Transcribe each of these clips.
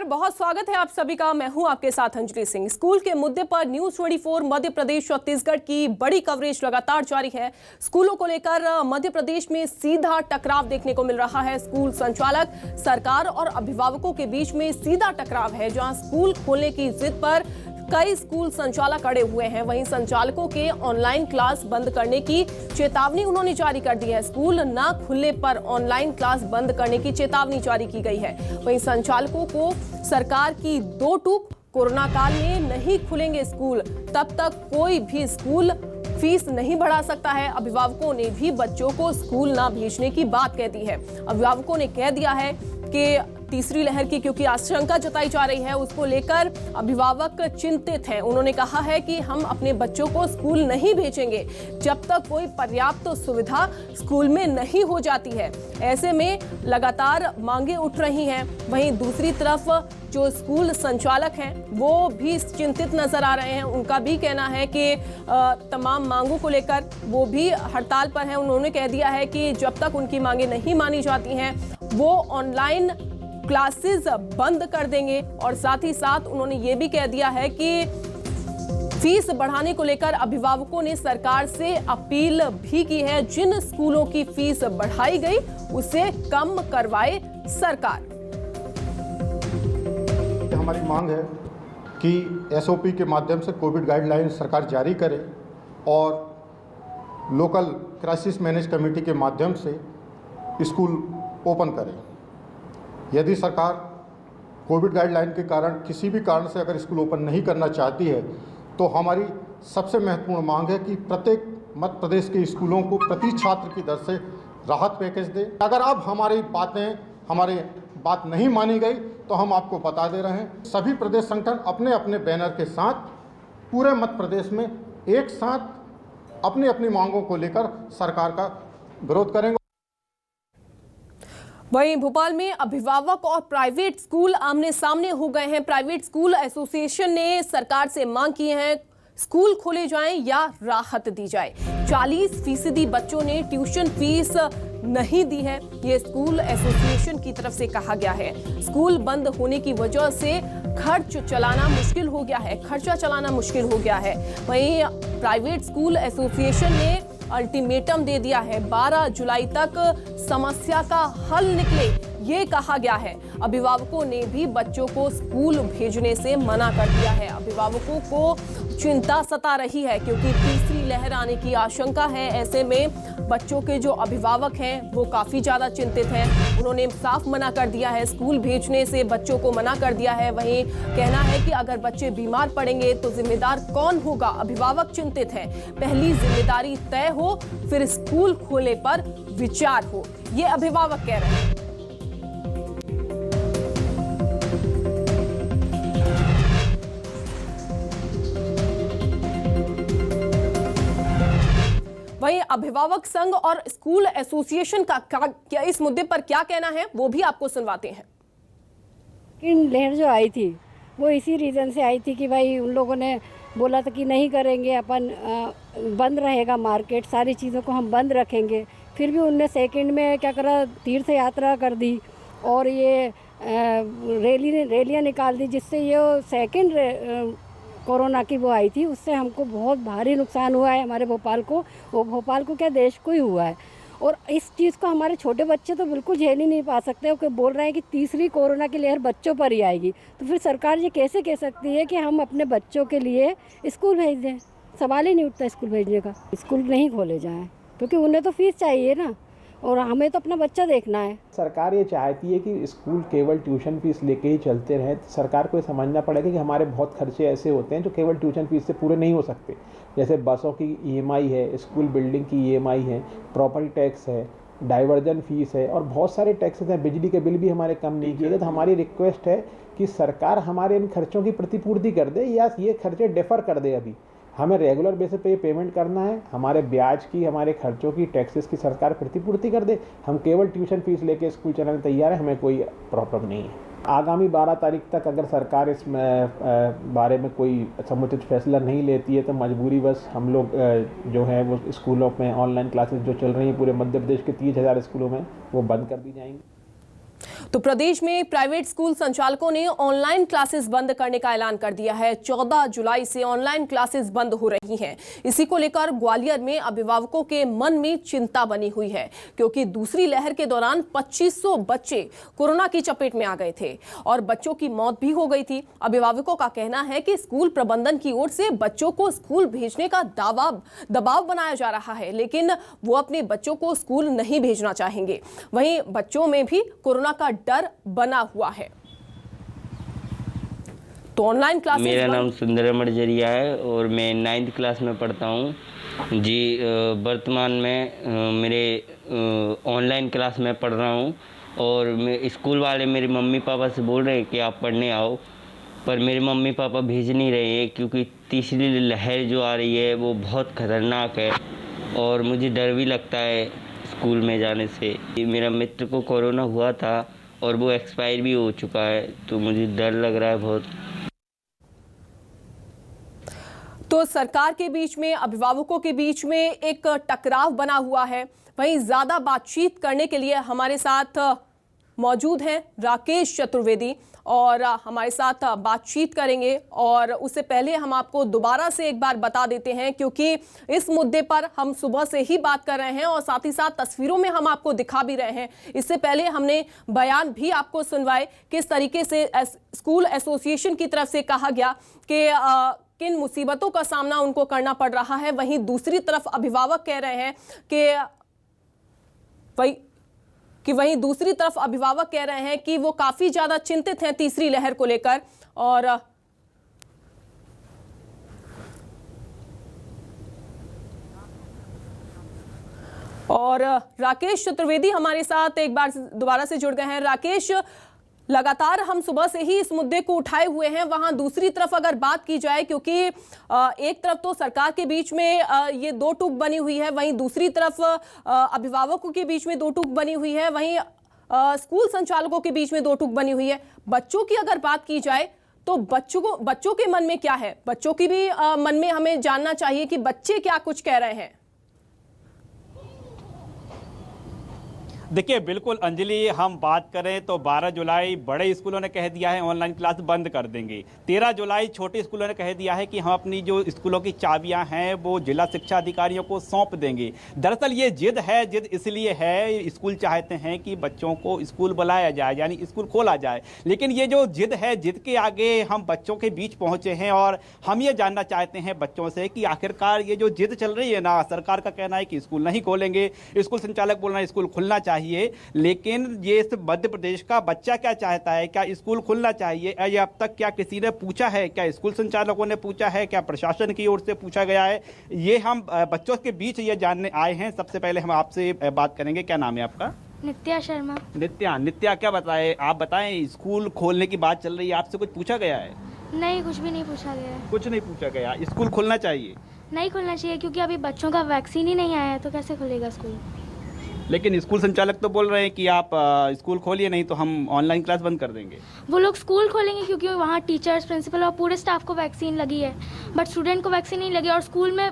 बहुत स्वागत है आप सभी का। मैं हूं आपके साथ अंजलि सिंह। स्कूल के मुद्दे पर न्यूज 24 मध्य प्रदेश छत्तीसगढ़ की बड़ी कवरेज लगातार जारी है। स्कूलों को लेकर मध्य प्रदेश में सीधा टकराव देखने को मिल रहा है। स्कूल संचालक, सरकार और अभिभावकों के बीच में सीधा टकराव है, जहां स्कूल खोलने की जिद पर कई स्कूल संचालक अड़े हुए हैं। वहीं संचालकों के ऑनलाइन क्लास बंद करने की चेतावनी उन्होंने जारी कर दी है। स्कूल न खुलने पर ऑनलाइन क्लास बंद करने की चेतावनी जारी की गई है। वहीं संचालकों को सरकार की दो टूक, कोरोना काल में नहीं खुलेंगे स्कूल, तब तक कोई भी स्कूल फीस नहीं बढ़ा सकता है। अभिभावकों ने भी बच्चों को स्कूल ना भेजने की बात कह दी है। अभिभावकों ने कह दिया है कि तीसरी लहर की क्योंकि आशंका जताई जा रही है, उसको लेकर अभिभावक चिंतित हैं। उन्होंने कहा है कि हम अपने बच्चों को स्कूल नहीं भेजेंगे जब तक कोई पर्याप्त सुविधा स्कूल में नहीं हो जाती है। ऐसे में लगातार मांगे उठ रही हैं। वहीं दूसरी तरफ जो स्कूल संचालक हैं वो भी चिंतित नजर आ रहे हैं। उनका भी कहना है कि तमाम मांगों को लेकर वो भी हड़ताल पर हैं। उन्होंने कह दिया है कि जब तक उनकी मांगे नहीं मानी जाती हैं वो ऑनलाइन क्लासेस बंद कर देंगे। और साथ ही साथ उन्होंने ये भी कह दिया है कि फीस बढ़ाने को लेकर अभिभावकों ने सरकार से अपील भी की है। जिन स्कूलों की फीस बढ़ाई गई उसे कम करवाए सरकार। हमारी मांग है कि एसओपी के माध्यम से कोविड गाइडलाइन सरकार जारी करे और लोकल क्राइसिस मैनेज कमेटी के माध्यम से स्कूल ओपन करे। यदि सरकार कोविड गाइडलाइन के कारण किसी भी कारण से अगर स्कूल ओपन नहीं करना चाहती है तो हमारी सबसे महत्वपूर्ण मांग है कि प्रत्येक मध्य प्रदेश के स्कूलों को प्रति छात्र की दर से राहत पैकेज दे। अगर अब हमारी बात नहीं मानी गई तो हम आपको बता दे रहे हैं, सभी प्रदेश संगठन अपने अपने बैनर के साथ पूरे मध्य प्रदेश में एक साथ अपनी अपनी मांगों को लेकर सरकार का विरोध करेंगे। वहीं भोपाल में अभिभावक और प्राइवेट स्कूल आमने सामने हो गए हैं। प्राइवेट स्कूल एसोसिएशन ने सरकार से मांग की है स्कूल खोले जाएं या राहत दी जाए। 40% बच्चों ने ट्यूशन फीस नहीं दी है, ये स्कूल एसोसिएशन की तरफ से कहा गया है। स्कूल बंद होने की वजह से खर्चा चलाना मुश्किल हो गया है। वहीं प्राइवेट स्कूल एसोसिएशन ने अल्टीमेटम दे दिया है, 12 जुलाई तक समस्या का हल निकले, ये कहा गया है। अभिभावकों ने भी बच्चों को स्कूल भेजने से मना कर दिया है। अभिभावकों को चिंता सता रही है क्योंकि तीसरी लहर आने की आशंका है। ऐसे में बच्चों के जो अभिभावक हैं वो काफी ज्यादा चिंतित हैं। उन्होंने साफ मना कर दिया है, स्कूल भेजने से बच्चों को मना कर दिया है। वहीं कहना है कि अगर बच्चे बीमार पड़ेंगे तो जिम्मेदार कौन होगा। अभिभावक चिंतित हैं, पहली जिम्मेदारी तय हो फिर स्कूल खोले पर विचार हो, ये अभिभावक कह रहे हैं। वहीं अभिभावक संघ और स्कूल एसोसिएशन का क्या इस मुद्दे पर क्या कहना है वो भी आपको सुनवाते हैं। लहर जो आई थी वो इसी रीज़न से आई थी कि भाई उन लोगों ने बोला था कि नहीं करेंगे, अपन बंद रहेगा मार्केट, सारी चीज़ों को हम बंद रखेंगे। फिर भी उनने सेकंड में क्या करा, तीर्थ यात्रा कर दी और ये रैलियाँ निकाल दी, जिससे ये सेकंड कोरोना की वो आई थी, उससे हमको बहुत भारी नुकसान हुआ है हमारे भोपाल को। वो भोपाल को क्या देश को ही हुआ है। और इस चीज़ को हमारे छोटे बच्चे तो बिल्कुल झेल ही नहीं पा सकते। वो बोल रहे हैं कि तीसरी कोरोना की लहर बच्चों पर ही आएगी, तो फिर सरकार ये कैसे कह सकती है कि हम अपने बच्चों के लिए स्कूल भेज दें। सवाल ही नहीं उठता स्कूल भेजने का। स्कूल नहीं खोले जाएँ क्योंकि उन्हें तो फीस चाहिए ना, और हमें तो अपना बच्चा देखना है। सरकार ये चाहती है कि स्कूल केवल ट्यूशन फीस लेके ही चलते रहे। सरकार को ये समझना पड़ेगा कि हमारे बहुत खर्चे ऐसे होते हैं जो केवल ट्यूशन फीस से पूरे नहीं हो सकते। जैसे बसों की ईएमआई है, स्कूल बिल्डिंग की ईएमआई है, प्रॉपर्टी टैक्स है, डाइवर्जन फीस है और बहुत सारे टैक्सेस हैं। बिजली के बिल भी हमारे कम नहीं किए गए। तो हमारी रिक्वेस्ट है कि सरकार हमारे इन खर्चों की प्रतिपूर्ति कर दे या ये खर्चे डेफर कर दे। अभी हमें रेगुलर बेसिस पे ये पेमेंट करना है, हमारे ब्याज की, हमारे खर्चों की, टैक्सेस की सरकार प्रतिपूर्ति कर दे। हम केवल ट्यूशन फीस लेके स्कूल चलाने तैयार हैं, हमें कोई प्रॉब्लम नहीं है। आगामी 12 तारीख तक अगर सरकार इस बारे में कोई समुचित फैसला नहीं लेती है तो मजबूरी बस हम लोग जो है वो स्कूलों में ऑनलाइन क्लासेस जो चल रही हैं पूरे मध्य प्रदेश के 30,000 स्कूलों में वो बंद कर दी जाएंगी। तो प्रदेश में प्राइवेट स्कूल संचालकों ने ऑनलाइन क्लासेस बंद करने का ऐलान कर दिया है। 14 जुलाई से ऑनलाइन क्लासेस बंद हो रही हैं। इसी को लेकर ग्वालियर में अभिभावकों के मन में चिंता बनी हुई है, क्योंकि दूसरी लहर के दौरान 2500 बच्चे कोरोना की चपेट में आ गए थे और बच्चों की मौत भी हो गई थी। अभिभावकों का कहना है कि स्कूल प्रबंधन की ओर से बच्चों को स्कूल भेजने का दबाव बनाया जा रहा है, लेकिन वो अपने बच्चों को स्कूल नहीं भेजना चाहेंगे। वहीं बच्चों में भी कोरोना का डर बना हुआ है। तो ऑनलाइन क्लासेस, मेरा नाम सुंदरम अड़जरिया है और मैं 9th क्लास में पढ़ता हूँ जी। वर्तमान में मेरे ऑनलाइन क्लास में पढ़ रहा हूँ और मैं स्कूल वाले मेरे मम्मी पापा से बोल रहे हैं कि आप पढ़ने आओ, पर मेरे मम्मी पापा भेज नहीं रहे हैं, क्योंकि तीसरी लहर जो आ रही है वो बहुत ख़तरनाक है और मुझे डर भी लगता है स्कूल में जाने से। मेरा मित्र को कोरोना हुआ था और वो एक्सपायर भी हो चुका है, तो मुझे डर लग रहा है बहुत। तो सरकार के बीच में, अभिभावकों के बीच में एक टकराव बना हुआ है। वहीं ज्यादा बातचीत करने के लिए हमारे साथ मौजूद हैं राकेश चतुर्वेदी और हमारे साथ बातचीत करेंगे। और उससे पहले हम आपको दोबारा से एक बार बता देते हैं, क्योंकि इस मुद्दे पर हम सुबह से ही बात कर रहे हैं और साथ ही साथ तस्वीरों में हम आपको दिखा भी रहे हैं। इससे पहले हमने बयान भी आपको सुनवाए किस तरीके से स्कूल एसोसिएशन की तरफ से कहा गया कि किन मुसीबतों का सामना उनको करना पड़ रहा है। वहीं दूसरी तरफ अभिभावक कह रहे हैं कि वहीं दूसरी तरफ अभिभावक कह रहे हैं कि वो काफी ज्यादा चिंतित हैं तीसरी लहर को लेकर। और राकेश चतुर्वेदी हमारे साथ एक बार दोबारा से जुड़ गए हैं। राकेश, लगातार हम सुबह से ही इस मुद्दे को उठाए हुए हैं। वहां दूसरी तरफ अगर बात की जाए, क्योंकि एक तरफ तो सरकार के बीच में ये दो टूक बनी हुई है, वहीं दूसरी तरफ अभिभावकों के बीच में दो टूक बनी हुई है, वहीं स्कूल संचालकों के बीच में दो टूक बनी हुई है। बच्चों की अगर बात की जाए तो बच्चों के मन में क्या है, बच्चों की भी मन में हमें जानना चाहिए कि बच्चे क्या कुछ कह रहे हैं। देखिए, बिल्कुल अंजलि, हम बात करें तो 12 जुलाई बड़े स्कूलों ने कह दिया है ऑनलाइन क्लास बंद कर देंगे। 13 जुलाई छोटे स्कूलों ने कह दिया है कि हम अपनी जो स्कूलों की चाबियां हैं वो जिला शिक्षा अधिकारियों को सौंप देंगे। दरअसल ये जिद इसलिए है, स्कूल चाहते हैं कि बच्चों को स्कूल बुलाया जाए, यानी स्कूल खोला जाए। लेकिन ये जो जिद है, जिद के आगे हम बच्चों के बीच पहुँचे हैं और हम ये जानना चाहते हैं बच्चों से कि आखिरकार ये जो जिद चल रही है ना, सरकार का कहना है कि स्कूल नहीं खोलेंगे, स्कूल संचालक बोल रहे हैं स्कूल खुलना चाहिए, लेकिन ये मध्य प्रदेश का बच्चा क्या चाहता है? क्या स्कूल खुलना चाहिए? ये अब तक क्या किसी ने पूछा है? क्या स्कूल संचालकों ने पूछा है? क्या प्रशासन की ओर से पूछा गया है? ये हम बच्चों के बीच ये जानने आए हैं। सबसे पहले हम आपसे बात करेंगे। क्या नाम है आपका? नित्या शर्मा। नित्या, क्या बताएं, आप बताएं, स्कूल खोलने की बात चल रही है, आपसे कुछ पूछा गया है? नहीं, कुछ भी नहीं पूछा गया है। कुछ नहीं पूछा गया। स्कूल खुलना चाहिए? नहीं खुलना चाहिए, क्योंकि अभी बच्चों का वैक्सीन ही नहीं आया है, तो कैसे खुलेगा स्कूल? लेकिन स्कूल संचालक तो बोल रहे हैं कि आप स्कूल खोलिए, नहीं तो हम ऑनलाइन क्लास बंद कर देंगे। वो लोग स्कूल खोलेंगे क्योंकि वहाँ टीचर्स, प्रिंसिपल और पूरे स्टाफ को वैक्सीन लगी है, बट स्टूडेंट को वैक्सीन नहीं लगी। और स्कूल में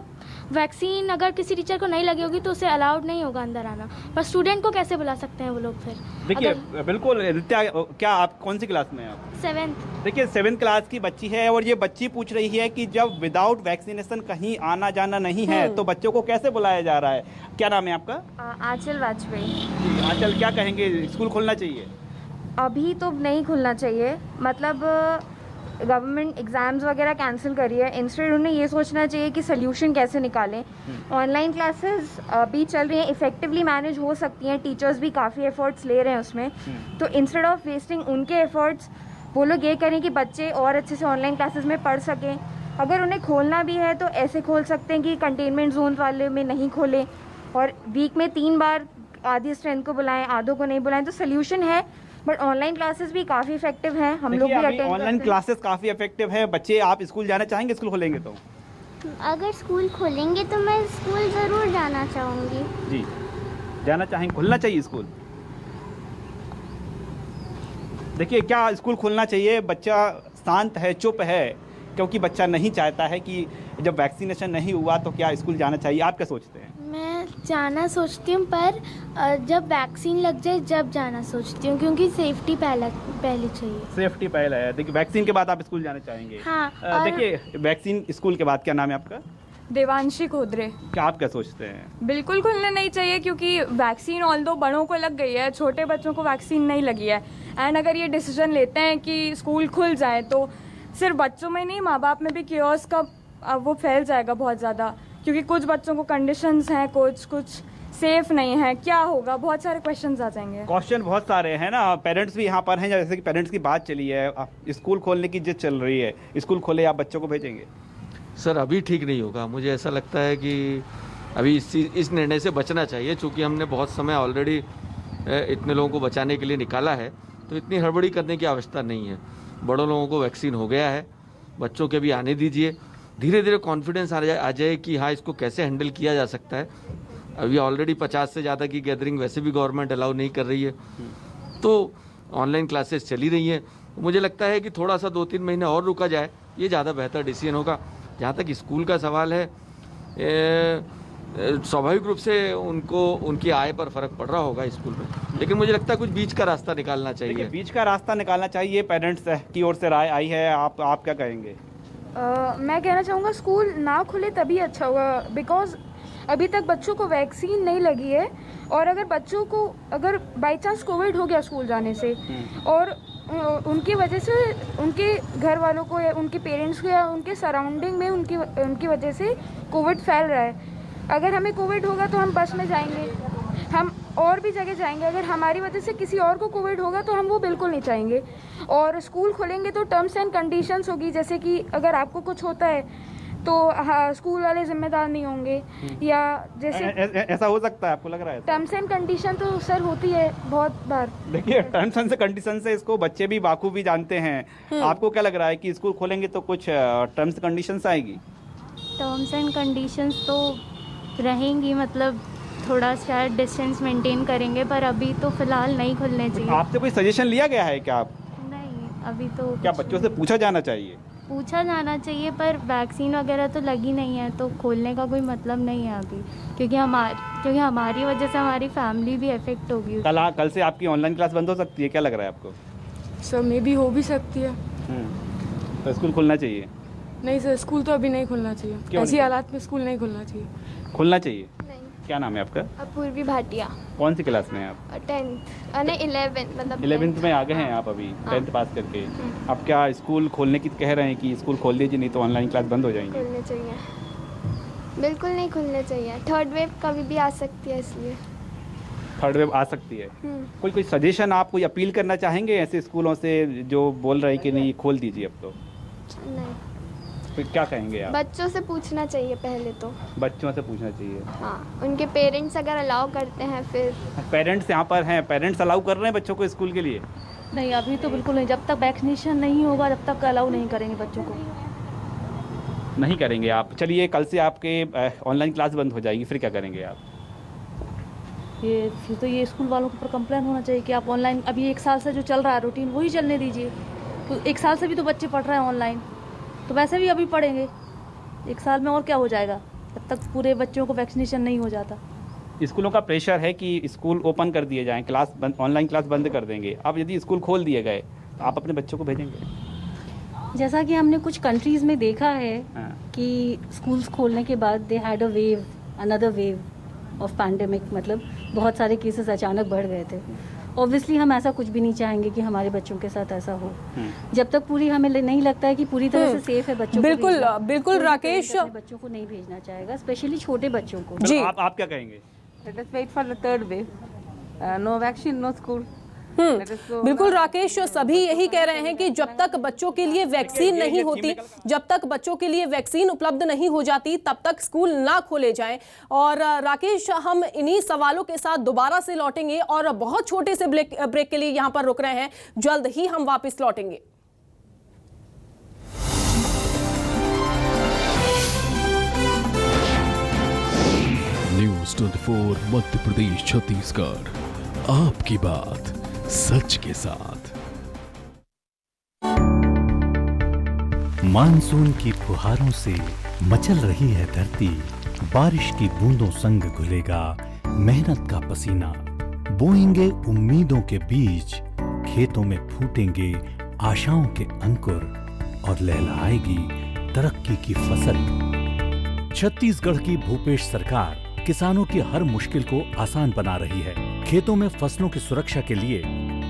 वैक्सीन अगर किसी टीचर को नहीं लगी होगी तो उसे अलाउड नहीं होगा अंदर आना, पर स्टूडेंट को कैसे बुला सकते हैं वो लोग फिर? देखिए, बिल्कुल नित्या, क्या आप कौन सी क्लास में हैं आप? 7th। देखिए, 7th क्लास की बच्ची है और ये बच्ची पूछ रही है कि जब विदाउट वैक्सीनेशन कहीं आना जाना नहीं है तो बच्चों को कैसे बुलाया जा रहा है। क्या नाम है आपका? आंचल वाजपेयी। आंचल, क्या कहेंगे, स्कूल खुलना चाहिए? अभी तो नहीं खुलना चाहिए, मतलब गवर्नमेंट एग्ज़ाम्स वगैरह कैंसिल करी है, इंस्टेड उन्हें ये सोचना चाहिए कि सोल्यूशन कैसे निकालें। ऑनलाइन क्लासेस भी चल रही हैं, इफ़ेक्टिवली मैनेज हो सकती हैं, टीचर्स भी काफ़ी एफर्ट्स ले रहे हैं उसमें, तो इंस्टेड ऑफ वेस्टिंग उनके एफर्ट्स, वो लोग ये करें कि बच्चे और अच्छे से ऑनलाइन क्लासेस में पढ़ सकें। अगर उन्हें खोलना भी है तो ऐसे खोल सकते हैं कि कंटेनमेंट जोन वाले में नहीं खोलें और वीक में 3 बार आधी स्ट्रेंथ को बुलाएं, आधों को नहीं बुलाएं, तो सोल्यूशन है। बट ऑनलाइन क्लासेस भी काफ़ी इफेक्टिव हैं, हम लोग भी अटेंड ऑनलाइन क्लासेस काफ़ी इफेक्टिव है। बच्चे, आप स्कूल जाना चाहेंगे स्कूल खोलेंगे तो? अगर स्कूल खोलेंगे तो मैं स्कूल ज़रूर जाना चाहूँगी। जी, जाना चाहेंगे, खुलना चाहिए स्कूल? देखिए, क्या स्कूल खुलना चाहिए? बच्चा शांत है, चुप है, क्योंकि बच्चा नहीं चाहता है कि जब वैक्सीनेशन नहीं हुआ तो क्या स्कूल जाना चाहिए। आप क्या सोचते हैं? मैं जाना सोचती हूँ, पर जब वैक्सीन लग जाए जब जाना सोचती हूँ, क्योंकि सेफ्टी पहले चाहिए। सेफ्टी पहले है। देखिए वैक्सीन के बाद आप स्कूल जाना चाहेंगे। हाँ, और देखिए वैक्सीन स्कूल के बाद, क्या नाम है आपका? देवांशी खोदरे। क्या आप क्या सोचते हैं? बिल्कुल खुलने नहीं चाहिए, क्योंकि वैक्सीन ऑल्दो बड़ों को लग गई है, छोटे बच्चों को वैक्सीन नहीं लगी है। एंड अगर ये डिसीजन लेते हैं कि स्कूल खुल जाए तो सिर्फ बच्चों में नहीं, माँ बाप में भी कियोस का वो फैल जाएगा बहुत ज़्यादा, क्योंकि कुछ बच्चों को कंडीशंस हैं, कुछ सेफ नहीं है, क्या होगा, बहुत सारे क्वेश्चंस आ जाएंगे। क्वेश्चन बहुत सारे हैं ना। पेरेंट्स भी यहाँ पर हैं, जैसे कि पेरेंट्स की बात चली है, स्कूल खोलने की जिद चल रही है, स्कूल खोले आप बच्चों को भेजेंगे? सर अभी ठीक नहीं होगा, मुझे ऐसा लगता है कि अभी इस निर्णय से बचना चाहिए, चूँकि हमने बहुत समय ऑलरेडी इतने लोगों को बचाने के लिए निकाला है, तो इतनी हड़बड़ी करने की आवश्यकता नहीं है। बड़ों लोगों को वैक्सीन हो गया है, बच्चों के भी आने दीजिए, धीरे धीरे कॉन्फिडेंस आ जाए कि हाँ इसको कैसे हैंडल किया जा सकता है। अभी ऑलरेडी 50 से ज़्यादा की गैदरिंग वैसे भी गवर्नमेंट अलाउ नहीं कर रही है, तो ऑनलाइन क्लासेस चली रही हैं। मुझे लगता है कि थोड़ा सा 2-3 महीने और रुका जाए, ये ज़्यादा बेहतर डिसीजन होगा। जहाँ तक स्कूल का सवाल है, स्वाभाविक रूप से उनकी आय पर फर्क पड़ रहा होगा स्कूल में, लेकिन मुझे लगता है कुछ बीच का रास्ता निकालना चाहिए। बीच का रास्ता निकालना चाहिए, पेरेंट्स की ओर से राय आई है, आप क्या कहेंगे? मैं कहना चाहूँगा स्कूल ना खुले तभी अच्छा होगा, बिकॉज अभी तक बच्चों को वैक्सीन नहीं लगी है, और अगर बच्चों को अगर बाई चांस कोविड हो गया स्कूल जाने से, और उनकी वजह से उनके घर वालों को या उनके पेरेंट्स को या उनके सराउंडिंग में उनकी वजह से कोविड फैल रहा है। अगर हमें कोविड होगा तो हम बस में जाएंगे, हम और भी जगह जाएंगे। अगर हमारी वजह से किसी और को कोविड होगा तो हम वो बिल्कुल नहीं चाहेंगे। और स्कूल खोलेंगे तो टर्म्स एंड कंडीशंस होगी, जैसे कि अगर आपको कुछ होता है तो हाँ स्कूल वाले जिम्मेदार नहीं होंगे, या जैसे ऐसा हो सकता है, आपको लग रहा है? टर्म्स एंड कंडीशन तो सर होती है बहुत बार। देखिए टर्म्स एंड कंडीशन से इसको बच्चे भी बाखूबी जानते हैं। आपको क्या लग रहा है कि स्कूल खोलेंगे तो कुछ टर्म्स कंडीशंस आएगी? टर्म्स एंड कंडीशंस तो रहेंगी, मतलब थोड़ा शायद डिस्टेंस मेंटेन करेंगे, पर अभी तो फिलहाल नहीं खुलने चाहिए। आपसे कोई सजेशन लिया गया है क्या? आप नहीं, अभी तो क्या बच्चों से पूछा जाना चाहिए? पूछा जाना चाहिए, पर वैक्सीन वगैरह तो लगी नहीं है, तो खोलने का कोई मतलब नहीं है अभी, क्योंकि हमारी वजह से हमारी फैमिली भी इफेक्ट होगी। कल से आपकी ऑनलाइन क्लास बंद हो सकती है, क्या लग रहा है आपको? सर मे भी हो भी सकती है। तो स्कूल खुलना चाहिए? नहीं सर, स्कूल तो अभी नहीं खुलना चाहिए, ऐसी हालात में स्कूल नहीं खुलना चाहिए। खुलना चाहिए? नहीं। क्या नाम है आपका? अपूर्वी भाटिया। कौन सी क्लास में हैं आप? 10th नहीं 11th, मतलब 11th में आ गए हैं आप अभी, 10th पास करके। अब क्या स्कूल खोलने की कह रहे हैं कि स्कूल खोल दीजिए, नहीं तो ऑनलाइन क्लास बंद हो जाएंगी? खुलने चाहिए, बिल्कुल नहीं खुलने चाहिए। थर्ड वेव कभी भी आ सकती है, इसलिए थर्ड वेव आ सकती है। कोई सजेशन, आप कोई अपील करना चाहेंगे ऐसे स्कूलों से जो बोल रहे हैं कि नहीं खोल दीजिए अब तो? नहीं। तो क्या कहेंगे आप? बच्चों से पूछना चाहिए पहले तो। बच्चों से पूछना चाहिए। हाँ, उनके पेरेंट्स अगर अलाउ करते हैं फिर। पेरेंट्स यहाँ पर हैं, पेरेंट्स अलाउ कर रहे हैं बच्चों को स्कूल के लिए? नहीं, अभी तो बिल्कुल नहीं, जब तक वैक्सीनेशन नहीं होगा तब तक अलाउ नहीं करेंगे बच्चों को। नहीं करेंगे आप? चलिए कल से आपके ऑनलाइन क्लास बंद हो जाएगी, फिर क्या करेंगे आप? फिर तो ये स्कूल वालों के ऊपर कंप्लेन होना चाहिए कि आप ऑनलाइन, अभी 1 साल से जो चल रहा है रूटीन वही चलने दीजिए। तो 1 साल से भी तो बच्चे पढ़ रहे हैं ऑनलाइन, तो वैसे भी अभी पढ़ेंगे, 1 साल में और क्या हो जाएगा जब तक पूरे बच्चों को वैक्सीनेशन नहीं हो जाता। स्कूलों का प्रेशर है कि स्कूल ओपन कर दिए जाएं, क्लास बंद, ऑनलाइन क्लास बंद कर देंगे। अब यदि स्कूल खोल दिए गए तो आप अपने बच्चों को भेजेंगे? जैसा कि हमने कुछ कंट्रीज़ में देखा है कि स्कूल्स खोलने के बाद they had a wave, another wave of pandemic, मतलब बहुत सारे केसेस अचानक बढ़ गए थे। ऑब्वियसली हम ऐसा कुछ भी नहीं चाहेंगे कि हमारे बच्चों के साथ ऐसा हो। जब तक पूरी हमें नहीं लगता है कि पूरी तरह से सेफ है बच्चों को, बिल्कुल राकेश, बच्चों को नहीं भेजना चाहेगा, स्पेशली छोटे बच्चों को। जी आप क्या कहेंगे? Let us wait for the third wave. No vaccine, no school. बिल्कुल राकेश, सभी यही कह रहे हैं कि जब तक बच्चों के लिए वैक्सीन नहीं होती, जब तक बच्चों के लिए वैक्सीन उपलब्ध नहीं हो जाती, तब तक स्कूल ना खोले जाएं। और राकेश, हम इन्हीं सवालों के साथ दोबारा से लौटेंगे और बहुत छोटे से ब्रेक के लिए यहाँ पर रुक रहे हैं, जल्द ही हम वापस लौटेंगे। न्यूज़ 24 मध्य प्रदेश छत्तीसगढ़, आपकी बात सच के साथ। मानसून की फुहारों से मचल रही है धरती, बारिश की बूंदों संग घुलेगा मेहनत का पसीना, बोएंगे उम्मीदों के बीज, खेतों में फूटेंगे आशाओं के अंकुर और लहलहाएगी तरक्की की फसल। छत्तीसगढ़ की भूपेश सरकार किसानों की हर मुश्किल को आसान बना रही है। खेतों में फसलों की सुरक्षा के लिए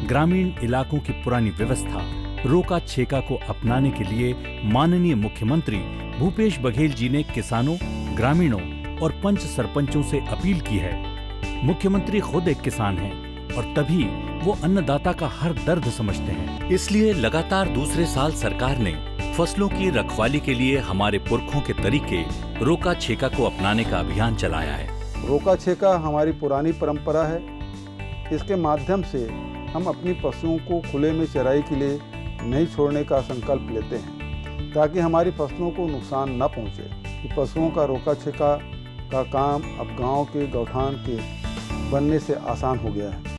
ग्रामीण इलाकों की पुरानी व्यवस्था रोका छेका को अपनाने के लिए माननीय मुख्यमंत्री भूपेश बघेल जी ने किसानों, ग्रामीणों और पंच सरपंचों से अपील की है। मुख्यमंत्री खुद एक किसान हैं और तभी वो अन्नदाता का हर दर्द समझते हैं। इसलिए लगातार दूसरे साल सरकार ने फसलों की रखवाली के लिए हमारे पुरखों के तरीके रोका छेका को अपनाने का अभियान चलाया है। रोका छेका हमारी पुरानी परंपरा है। इसके माध्यम से हम अपनी पशुओं को खुले में चराई के लिए नहीं छोड़ने का संकल्प लेते हैं ताकि हमारी फसलों को नुकसान न पहुंचे। पशुओं का रोका छेका का काम अब गांव के गौठान के बनने से आसान हो गया है।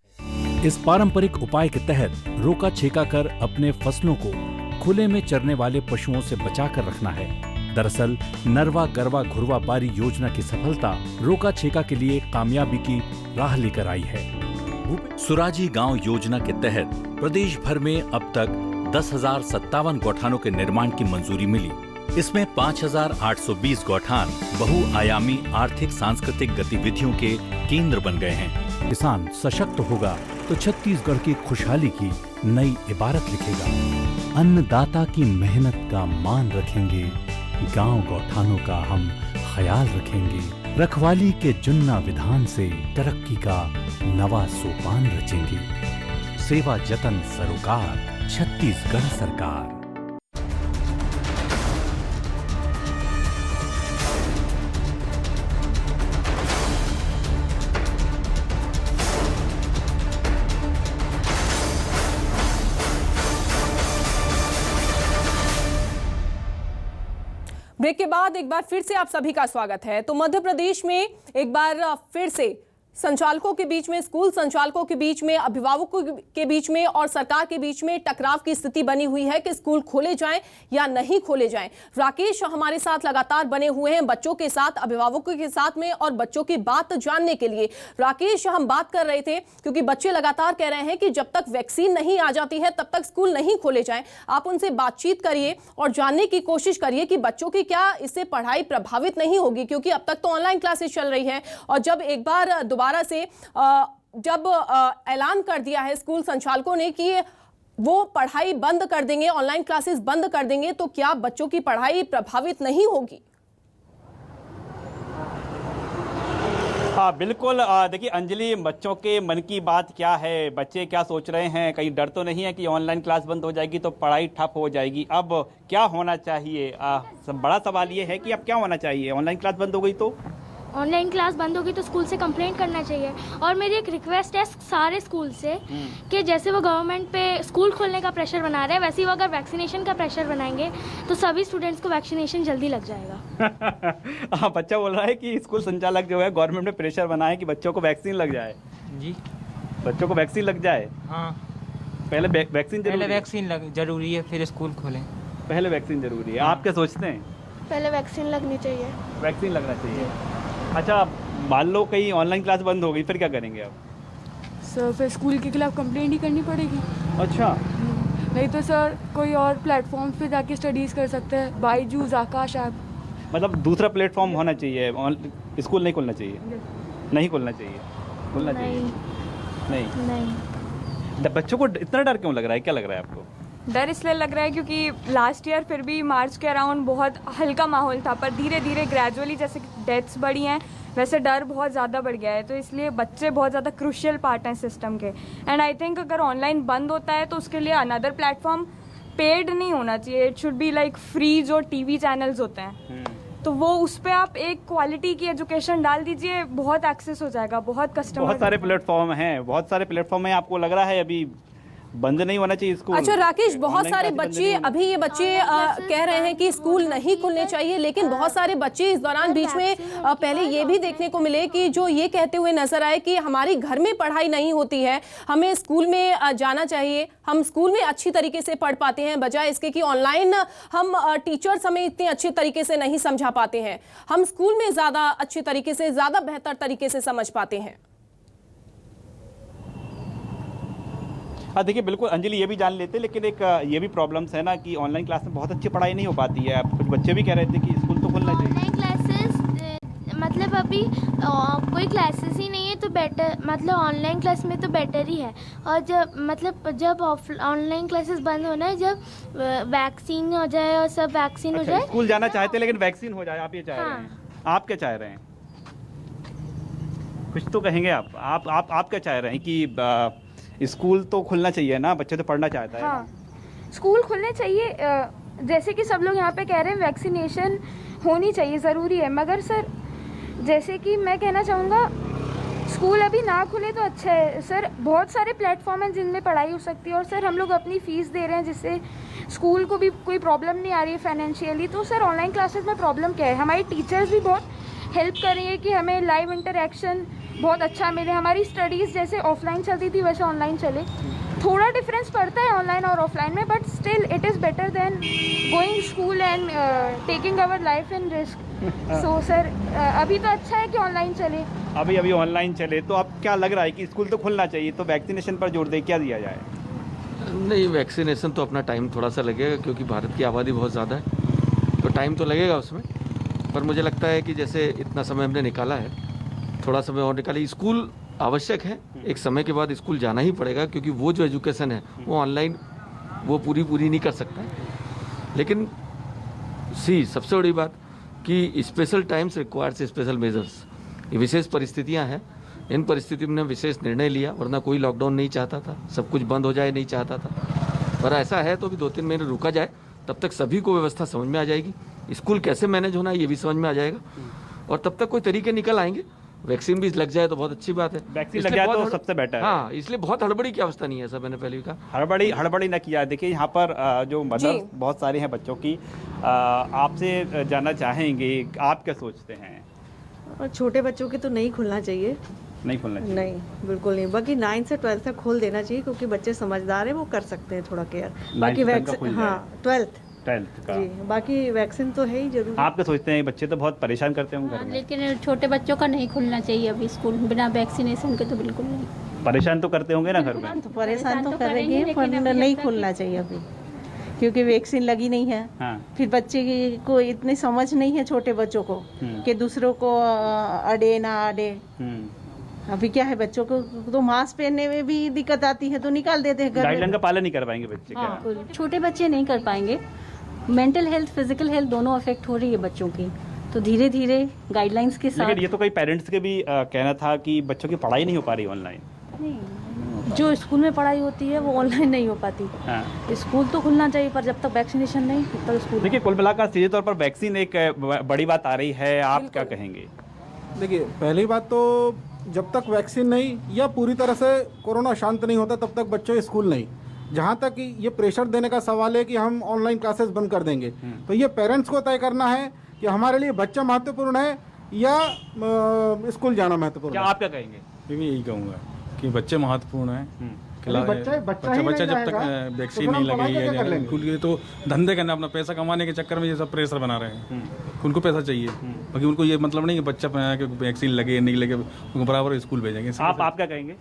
इस पारंपरिक उपाय के तहत रोका छेका कर अपने फसलों को खुले में चरने वाले पशुओं से बचाकर रखना है। दरअसल नरवा गरवा घुरवा बारी योजना की सफलता रोका छेका के लिए कामयाबी की राह लेकर आई है। सुराजी गांव योजना के तहत प्रदेश भर में अब तक 10,057 गौठानों के निर्माण की मंजूरी मिली। इसमें 5,820 गौठान बहुआयामी आर्थिक सांस्कृतिक गतिविधियों के केंद्र बन गए हैं। किसान सशक्त होगा तो छत्तीसगढ़ की खुशहाली की नई इबारत लिखेगा। अन्नदाता की मेहनत का मान रखेंगे, गांव गौठानों का हम ख्याल रखेंगे। रखवाली के जुन्ना विधान से तरक्की का नवा सोपान रचेंगे। सेवा जतन सरोकार, छत्तीसगढ़ सरकार। ब्रेक के बाद एक बार फिर से आप सभी का स्वागत है। तो मध्य प्रदेश में एक बार फिर से संचालकों के बीच में, स्कूल संचालकों के बीच में, अभिभावकों के बीच में और सरकार के बीच में टकराव की स्थिति बनी हुई है कि स्कूल खोले जाएं या नहीं खोले जाएं। राकेश हमारे साथ लगातार बने हुए हैं बच्चों के साथ, अभिभावकों के साथ में और बच्चों की बात जानने के लिए। राकेश, हम बात कर रहे थे क्योंकि बच्चे लगातार कह रहे हैं कि जब तक वैक्सीन नहीं आ जाती है तब तक स्कूल नहीं खोले जाएं। आप उनसे बातचीत करिए और जानने की कोशिश करिए कि बच्चों की क्या इससे पढ़ाई प्रभावित नहीं होगी, क्योंकि अब तक तो ऑनलाइन क्लासेस चल रही है और जब एक बार दोबारा से जब ऐलान कर दिया है स्कूल संचालकों ने कि वो पढ़ाई बंद कर देंगे, ऑनलाइन क्लासेस बंद कर देंगे, तो क्या बच्चों की पढ़ाई प्रभावित नहीं होगी? हाँ बिल्कुल। देखिए अंजलि, बच्चों के मन की बात क्या है, बच्चे क्या सोच रहे हैं? कहीं डर तो नहीं है कि ऑनलाइन क्लास बंद हो जाएगी तो पढ़ाई ठप हो जाएगी? अब क्या होना चाहिए? बड़ा सवाल ये है कि अब क्या होना चाहिए? ऑनलाइन क्लास बंद हो गई तो ऑनलाइन क्लास बंद होगी तो स्कूल से कंप्लेंट करना चाहिए। और मेरी एक रिक्वेस्ट है सारे स्कूल से कि जैसे वो गवर्नमेंट पे स्कूल खोलने का प्रेशर बना रहे हैं, वैसे ही वो अगर वैक्सीनेशन का प्रेशर बनाएंगे तो सभी स्टूडेंट्स को वैक्सीनेशन जल्दी लग जाएगा। हाँ, बच्चा बोल रहा है कि स्कूल संचालक जो है गवर्नमेंट में प्रेशर बनाए कि बच्चों को वैक्सीन लग जाए। जी, बच्चों को वैक्सीन लग जाए। हाँ, पहले वैक्सीन जरूरी है, फिर स्कूल खोलें। पहले वैक्सीन जरूरी है। आप क्या सोचते हैं? पहले वैक्सीन लगनी चाहिए। वैक्सीन लगना चाहिए। अच्छा, मान लो कहीं ऑनलाइन क्लास बंद हो गई, फिर क्या करेंगे आप? सर फिर स्कूल के खिलाफ कंप्लेंट ही करनी पड़ेगी। अच्छा। नहीं तो सर कोई और प्लेटफॉर्म पे जाके स्टडीज़ कर सकते हैं, बाईजूस, आकाश ऐप। मतलब दूसरा प्लेटफॉर्म होना चाहिए, स्कूल नहीं खुलना चाहिए? नहीं खुलना चाहिए? खुलना चाहिए? नहीं। बच्चों को इतना डर क्यों लग रहा है? क्या लग रहा है आपको? डर इसलिए लग रहा है क्योंकि लास्ट ईयर फिर भी मार्च के अराउंड बहुत हल्का माहौल था, पर धीरे धीरे ग्रेजुअली जैसे डेथ्स बढ़ी हैं वैसे डर बहुत ज़्यादा बढ़ गया है। तो इसलिए बच्चे बहुत ज़्यादा क्रूशियल पार्ट हैं सिस्टम के। एंड आई थिंक अगर ऑनलाइन बंद होता है तो उसके लिए अनदर प्लेटफॉर्म पेड नहीं होना चाहिए। It should be like free जो टीवी चैनल्स होते हैं, तो वो उस पर आप एक क्वालिटी की एजुकेशन डाल दीजिए, बहुत एक्सेस हो जाएगा, बहुत कस्टमर। बहुत सारे प्लेटफॉर्म हैं, बहुत सारे प्लेटफॉर्म हैं। आपको लग रहा है अभी बंद नहीं होना चाहिए स्कूल। अच्छा राकेश, बहुत ऑनलाइन सारे क्लासेस बंद बच्चे नहीं होनी। अभी ये बच्चे कह रहे हैं कि स्कूल नहीं खुलने चाहिए, लेकिन बहुत सारे बच्चे इस दौरान बीच में पहले ये भी देखने को मिले कि जो ये कहते हुए नजर आए कि हमारी घर में पढ़ाई नहीं होती है, हमें स्कूल में जाना चाहिए, हम स्कूल में अच्छी तरीके से पढ़ पाते हैं, बजाय इसके कि ऑनलाइन हम टीचर्स हमें इतने अच्छे तरीके से नहीं समझा पाते हैं, हम स्कूल में ज़्यादा अच्छे तरीके से, ज़्यादा बेहतर तरीके से समझ पाते हैं। हाँ देखिए, बिल्कुल अंजलि, ये भी जान लेते, लेकिन एक ये भी प्रॉब्लम्स है ना कि ऑनलाइन क्लास में बहुत अच्छी पढ़ाई नहीं हो पाती है। अब कुछ बच्चे भी कह रहे थे कि स्कूल तो खुलना चाहिए। ऑनलाइन क्लासेस मतलब अभी कोई क्लासेस ही नहीं है तो बेटर, मतलब ऑनलाइन क्लास में तो बेटर ही है। और जब ऑनलाइन क्लासेस बंद होना है, जब वैक्सीन हो जाए और सब वैक्सीन हो जाए। स्कूल जाना चाहते लेकिन वैक्सीन हो जाए, आप ये चाह रहे हैं? आप क्या चाह रहे हैं? कुछ तो कहेंगे आप क्या चाह रहे हैं कि स्कूल तो खुलना चाहिए ना, बच्चे तो पढ़ना चाहता है। हाँ, स्कूल खुलने चाहिए। जैसे कि सब लोग यहाँ पे कह रहे हैं वैक्सीनेशन होनी चाहिए, ज़रूरी है, मगर सर जैसे कि मैं कहना चाहूँगा स्कूल अभी ना खुले तो अच्छा है सर। बहुत सारे प्लेटफॉर्म हैं जिनमें पढ़ाई हो सकती है, और सर हम लोग अपनी फ़ीस दे रहे हैं जिससे स्कूल को भी कोई प्रॉब्लम नहीं आ रही है फाइनेंशियली। तो सर ऑनलाइन क्लासेस में प्रॉब्लम क्या है? हमारी टीचर्स भी बहुत हेल्प कर रही है कि हमें लाइव इंटरेक्शन बहुत अच्छा मिले। हमारी स्टडीज़ जैसे ऑफलाइन चलती थी वैसे ऑनलाइन चले। थोड़ा डिफरेंस पड़ता है ऑनलाइन और ऑफलाइन में, but still it is better than going school and taking our life in risk. So sir अभी तो अच्छा है कि ऑनलाइन चले। अभी ऑनलाइन चले, तो अब क्या लग रहा है कि स्कूल तो खुलना चाहिए, तो वैक्सीनेशन पर जोर दे क्या दिया जाए? नहीं, वैक्सीनेशन तो अपना टाइम थोड़ा सा लगेगा, क्योंकि भारत की आबादी बहुत ज़्यादा है, तो टाइम तो लगेगा उसमें। पर मुझे लगता है कि जैसे इतना समय हमने निकाला है, थोड़ा समय और निकाले। स्कूल आवश्यक है, एक समय के बाद स्कूल जाना ही पड़ेगा, क्योंकि वो जो एजुकेशन है वो ऑनलाइन वो पूरी नहीं कर सकता। लेकिन सबसे बड़ी बात कि special times requires special measures. ये विशेष परिस्थितियां हैं, इन परिस्थितियों में विशेष निर्णय लिया, वरना कोई लॉकडाउन नहीं चाहता था, सब कुछ बंद हो जाए नहीं चाहता था। पर ऐसा है तो भी 2-3 महीने रुका जाए, तब तक सभी को व्यवस्था समझ में आ जाएगी, स्कूल कैसे मैनेज होना है ये भी समझ में आ जाएगा, और तब तक कोई तरीके निकल आएंगे। वैक्सीन भी लग जाए तो बहुत अच्छी बात है, वैक्सीन लग जाए तो सबसे बेटर है। हाँ, इसलिए बहुत हड़बड़ी की अवस्था नहीं है, सब मैंने पहले भी कहा, हड़बड़ी न किया। देखिए यहाँ पर जो मदर बहुत सारी हैं बच्चों की, आपसे जानना चाहेंगे आप क्या सोचते हैं? और छोटे बच्चों के तो नहीं खुलना चाहिए, नहीं खुलना चाहिए। नहीं, बिल्कुल नहीं। बाकी 9 से 12 तक खोल देना चाहिए, क्योंकि बच्चे समझदार हैं, वो कर सकते हैं थोड़ा केयर। बाकी वैक्सीन, हाँ 12th का जी, बाकी वैक्सीन तो है ही जरूर। आप क्या सोचते हैं? बच्चे तो बहुत परेशान करते होंगे घर में। लेकिन छोटे बच्चों का नहीं खुलना चाहिए अभी स्कूल बिना वैक्सीनेशन के, तो बिल्कुल नहीं। परेशान तो करते होंगे ना घर में? तो परेशान तो करेंगे, पर नहीं खुलना चाहिए अभी, क्योंकि वैक्सीन लगी नहीं है। हाँ। फिर बच्चे को इतनी समझ नहीं है छोटे बच्चों को कि दूसरों को अड़े ना अड़े। अभी क्या है, बच्चों को तो मास्क पहनने में भी दिक्कत आती है तो निकाल देते हैं घर में। गाइडलाइन का पालन नहीं कर पाएंगे बच्चे। हाँ, छोटे बच्चे नहीं कर पाएंगे। मेंटल हेल्थ, फिजिकल हेल्थ दोनों अफेक्ट हो रही है बच्चों की, तो धीरे धीरे गाइडलाइंस के साथ। लेकिन ये तो कई पेरेंट्स के भी कहना था कि बच्चों की पढ़ाई नहीं हो पा रही ऑनलाइन। जो स्कूल में पढ़ाई होती है वो ऑनलाइन नहीं हो पाती। हाँ। स्कूल तो खुलना चाहिए, पर जब तक वैक्सीनेशन नहीं तब तक स्कूल। देखिए, कुल मिलाकर सीधे तौर पर वैक्सीन एक बड़ी बात आ रही है, आप क्या कहेंगे? देखिए, पहली बात तो जब तक वैक्सीन नहीं या पूरी तरह से कोरोना शांत नहीं होता तब तक बच्चों स्कूल नहीं। जहाँ तक ये प्रेशर देने का सवाल है कि हम ऑनलाइन क्लासेस बंद कर देंगे, तो ये पेरेंट्स को तय करना है कि हमारे लिए बच्चा महत्वपूर्ण है या स्कूल जाना महत्वपूर्ण है। आप क्या कहेंगे? मैं यही कहूँगा कि बच्चे महत्वपूर्ण हैं। बच्चा जब तक वैक्सीन नहीं लगेगी, उनके तो धंधे करना, अपना पैसा कमाने के चक्कर में ये सब प्रेशर बना रहे हैं। उनको पैसा चाहिए, बाकी उनको ये मतलब नहीं कि बच्चा वैक्सीन लगे नहीं लगे, उनको बराबर स्कूल भेजेंगे। आप क्या कहेंगे?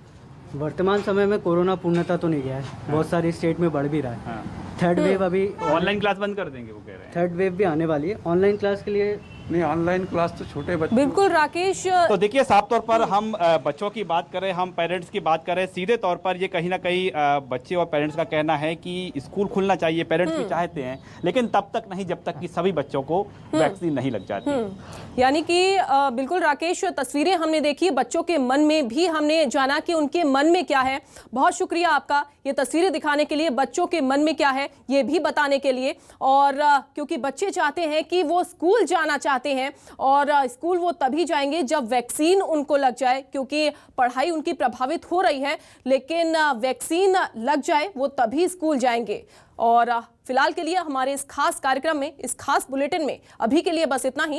वर्तमान समय में कोरोना पूर्णतः तो नहीं गया है, बहुत सारी स्टेट में बढ़ भी रहा है। थर्ड वेव अभी ऑनलाइन क्लास बंद कर देंगे वो कह रहे हैं। थर्ड वेव भी आने वाली है, ऑनलाइन क्लास के लिए नहीं, ऑनलाइन क्लास तो छोटे बच्चे। बिल्कुल राकेश, तो देखिए, साफ तौर पर हम बच्चों की बात करें, हम पेरेंट्स की बात करें, सीधे तौर पर ये कहीं ना कहीं बच्चे और पेरेंट्स का कहना है कि स्कूल खुलना चाहिए, पेरेंट्स भी चाहते हैं, लेकिन तब तक नहीं जब तक कि सभी बच्चों को वैक्सीन नहीं लग जाती। यानी कि बिल्कुल राकेश, तस्वीरें हमने देखी, बच्चों के मन में भी हमने जाना कि उनके मन में क्या है। बहुत शुक्रिया आपका ये तस्वीरें दिखाने के लिए, बच्चों के मन में क्या है ये भी बताने के लिए। और क्योंकि बच्चे चाहते हैं कि वो स्कूल जाना चाहते चाहते हैं और स्कूल वो तभी जाएंगे जब वैक्सीन उनको लग जाए, क्योंकि पढ़ाई उनकी प्रभावित हो रही है, लेकिन वैक्सीन लग जाए वो तभी स्कूल जाएंगे। और फिलहाल के लिए हमारे इस खास कार्यक्रम में, इस खास बुलेटिन में अभी के लिए बस इतना ही।